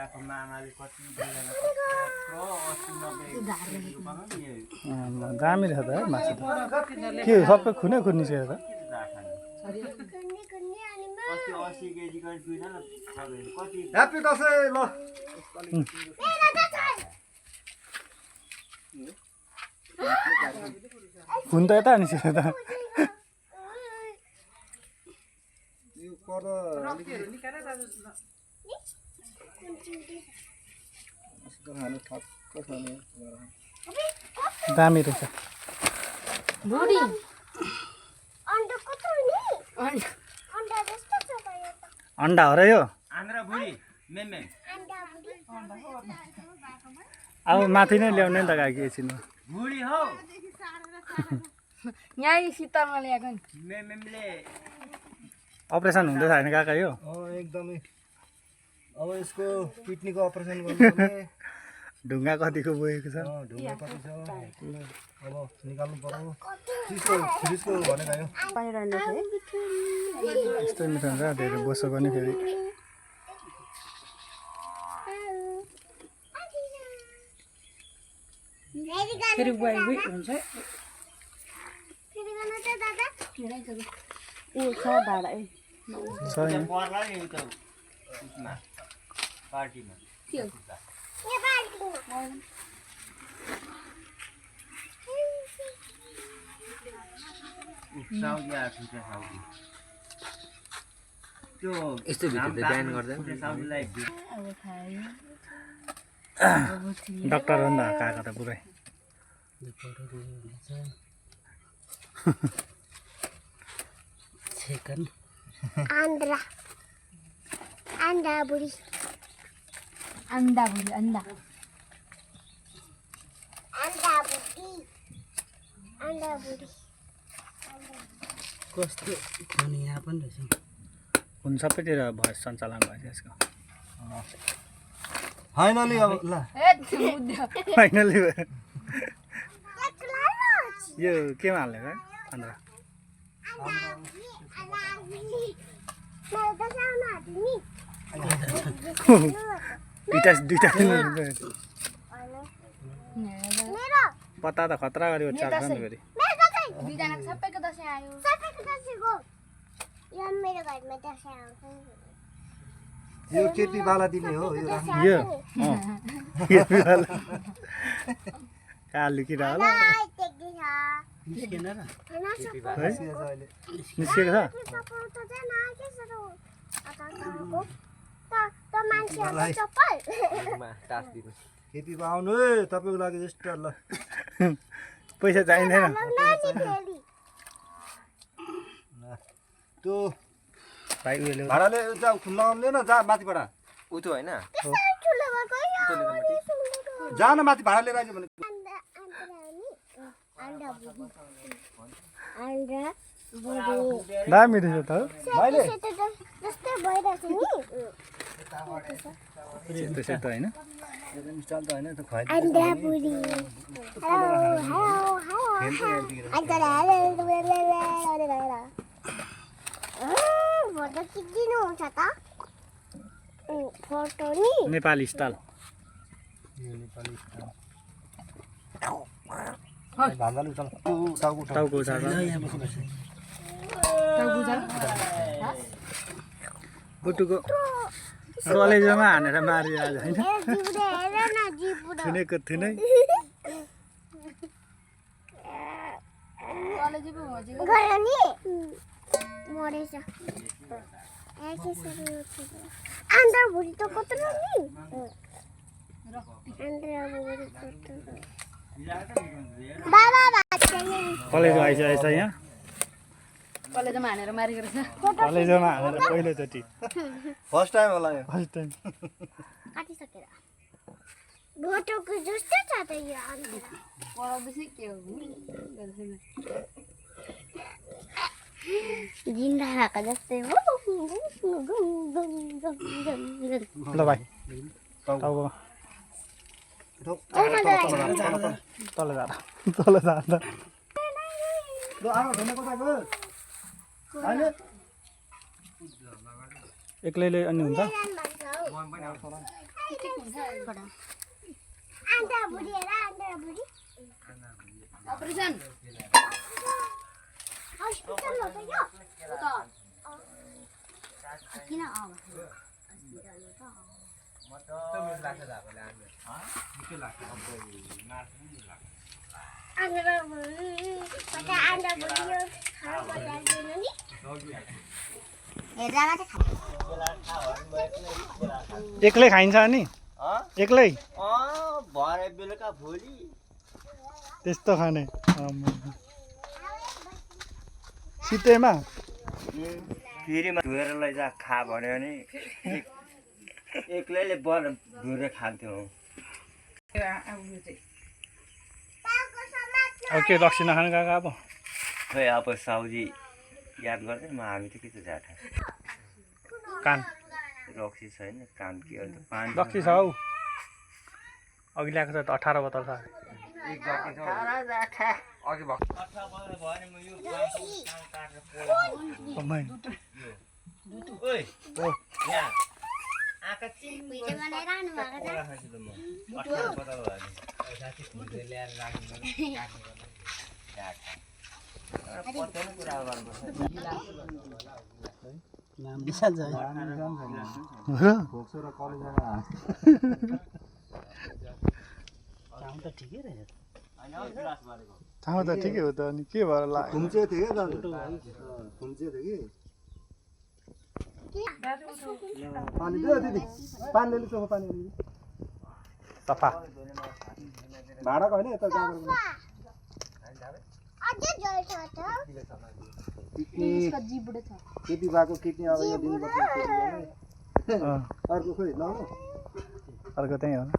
केटाको मामाले कति दिएन दामी रहेछ त है मासु त के सबै खुनै खुन निस्केको त अस्ति 80 केजी गरी दुईजना कति ह्यापी दसैँ ल खुन त यता निस्केको त यो पर दामी रहेछ बुढी अन्डा हो र यो आन्द्रा बुढी मेमे अब माथि नै ल्याउने नि त गाई एकछिन बुढी हौ यहीँ शीतलमा ल्याएको नि मेमेले अपरेसन हुँदैछ होइन काका यो एकदमै अब यसको किडनीको अपरेसन गर्नुपर्ने ढुङ्गा कतिको बोकेको छ ढुङ्गा कति छ अब निकाल्नु पर्यो फ्रिजको भनेको यो यस्तो मिठो हुन्छ धेरै बस्यो पनि फेरि फेरि गए हुन्छ ऊ छ भाडा ए छ यहाँ पर्ला नि त उसमा पार्टीमा साउदी आफ्रिका साउदी त्यो यस्तो भित्र बिहान गर्दैन साउदीलाई डक्टर हो नि त काका त पुरै Andra. Anda buri. अन्डा बुढी अन्डा Anda buri. Anda buri. कस्तो खाने यहाँ पनि रहेछ हुन सबैतिर भएस सञ्चालन भएछ यसको फाइनली अब ल फाइनली यो केमा हालेको है अन्त दुईटा पत्ता त खतरा गरी ओछ्याएको छ नि फेरि दुईजनाको सबैको दसैँ आयो यो मेरो घरमा दसैँ आउँछ यो केटी बाला दिने हो यो यो कालु किरा होला निस्केन र निस्केको छ केटी आउनु है तपाईँको लागि एक्स्ट्रा ल पैसा चाहिँदैन त्यो भाइ उयोले भाडाले जा खुल्ला आउने न जा माथिबाट उतो हैन जा न माथि भाडा लिएर आइज भने दामी रहेछ त भाइले सेतो सेतो होइन स्टाइल त होइन त खुवाइ Anda buri. फोटो खिचिदिनुहुन्छ त फोटो नि नेपाली स्टाइल भान्जाले उचाल टाउको टाउको छ बुटुको कलेजमा हानेर मारियो आज होइन जिब्रे हेर न जिब्रो थुनेको थुनै गयो नि मरेछ आन्द्रा भुरी त कत्रो नि आन्द्रा भुरी कत्रो बाबा भाच्ने कलेज आइस यहाँ कलेजमा हानेर मारेको रहेछ कलेजमा हानेर पहिलोचोटि फर्स्ट टाइम होला यो फर्स्ट टाइम काटिसकेर भोटोको जस्तो छ त यो आन्द्रा पढाउँदैछ के हो जिन्दा भएको जस्तै हो ल भाइ टाउको तल जाँदा ल आमा धन्ने कता गयो हैन एक्लैले अनि हुन्छ भन्छ हौ आन्डा बुढी हेर आन्डा बुढी अपरेसन हस्पिटल हो त यो किन म त लाग्छ धाकोले मिठो लाग्छ मासु पनि लाग्छ आन्डा बुढी पता आन्डा बुढी यो खानु लाग्दैन नि हेर्दा मात्र एक्लै खाइन्छ अनि एक्लै भरे बेलुका भोलि त्यस्तो खाने सितेमा फेरिमा धोएर लैजा खा भन्यो भने एक्लैले बल धोएर खान्थ्यो अब के रक्सी नखानु गएको अब खै अब साउजी याद गर्दैन म हामी त के त जाँदा कान रक्सी छैन काम के अन्त पानी रक्सी छ हौ अघि ल्याएको छ त 18 बोतल छ एक जति छ अघि भएको 18 बोतल भयो भने म यो काटेर अम्मै ओइ यहाँ आका भिडियो बनाइरहनु भएको छ 18 बोतल भयो साथी खुले ल्याएर राख्नु पर्दैन कुरा गर्नुपर्छ नाम दिसा जाय भोक्सो र कलेजमा काम त ठिकै रहेछ ठाउँ त ठिकै हो त अनि के भएर लाग्यो खुम्चे थियो क्या दाजु खुम्चे थियो कि पानी दियो दिदी पानी ल्याउनु चोखो पानी ल्याउनु सफा भाडाको होइन यता जाँदा अझै जल छ त यसको जिब्डो छ केटी भएको किडनी अब यो दिनुपर्छ अर्को खोइ ल अर्को त्यहीँ होला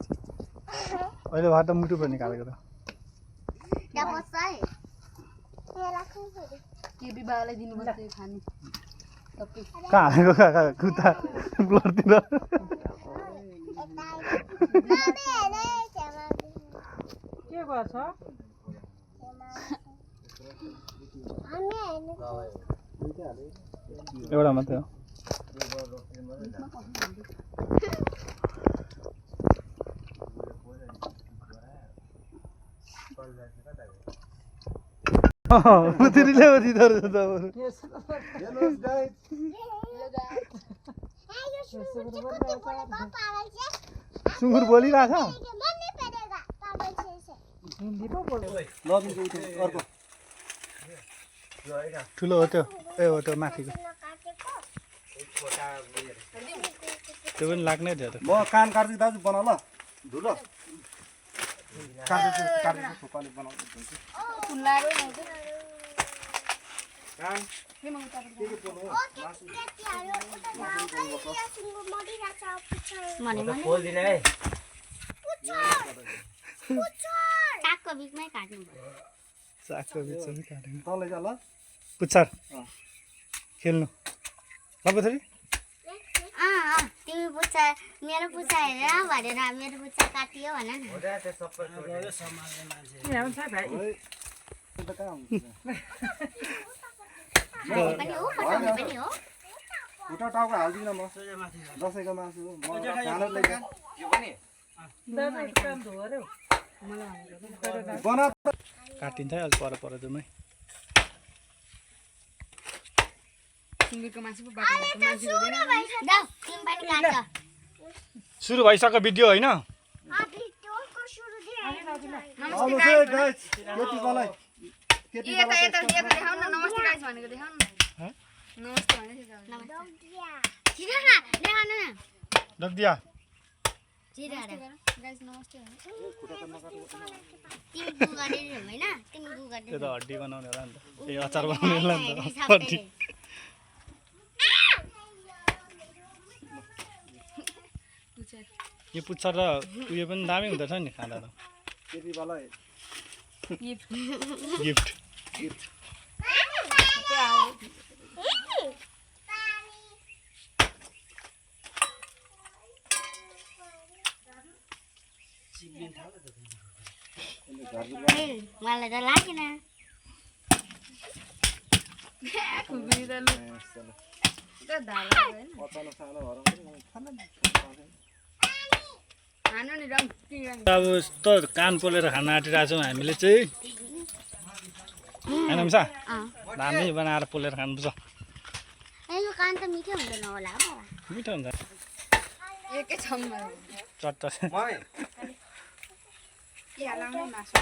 अहिले भएर त मुटु पनि निकालेको त त्यहाँ बस्छ है यहाँ राख्नु फेरि के विवाहलाई दिनुपर्छ यो खानु सबै कहाँ हालेको काका कुता ब्लरतिर के गर्छ एउटा मात्रै हो पुत्रीले उतिदर छ त सुँगुर बोलिरहेछ अर्को ठुलो हो त्यो ए हो त्यो माथिको त्यो पनि लाग्नै थियो त म कान काट्छु दाजु बना ल धुलो काट्छु थोपाले बनाउँछु फुल्लारो कान बोल्दिन है सागको बिचमै काट्नु सागको बिचमा काटेको तलै जा ल पुच्छर खेल्नु ल पछाडि तिमी पुच्छा मेरो पुच्छा हेरेर भनेर मेरो पुच्छा काटियो भन न पनि हो पठाउने पनि हो खुट्टा टाउको हाल्दिनँ म दसैँको मासु हो म खाना लैजा बना काटिन्छ है अझ पर जाउँ है सुँगुरको मासु पो बाटो मासु हुँदैन जाऊ तिमी पनि काट सुरु भइसक्यो भिडियो होइन आउनुहोस् है गाइस केटी मलाई केटी यता यता यता देखाउन न नमस्ते गाइस भनेको देखाउन न नमस्ते भनेको छिटो न देखाउनु न लगिदिया छिटो गाइस नमस्ते भने तिमी गु गरेर होइन तिमी गु गरेर त्यो त हड्डी बनाउने होला नि त ए अचार बनाउने होला नि त हड्डी यो पुच्छर र उयो पनि दामी हुँदछ नि खाँदा त केटी मलाई गिफ्ट मलाई त लागेन अचानक सानो भएर पनि खाना हान्नु नि रङ अब यस्तो कान पोलेर खान आँटिरहेको छौँ हामीले चाहिँ होइन मिसा दामी बनाएर पोलेर खानुपर्छ यो कान त मिठो हुँदैन होला बाबा मिठो हुन्छ एकै छम चट्ट मम्मी हालाउने मासु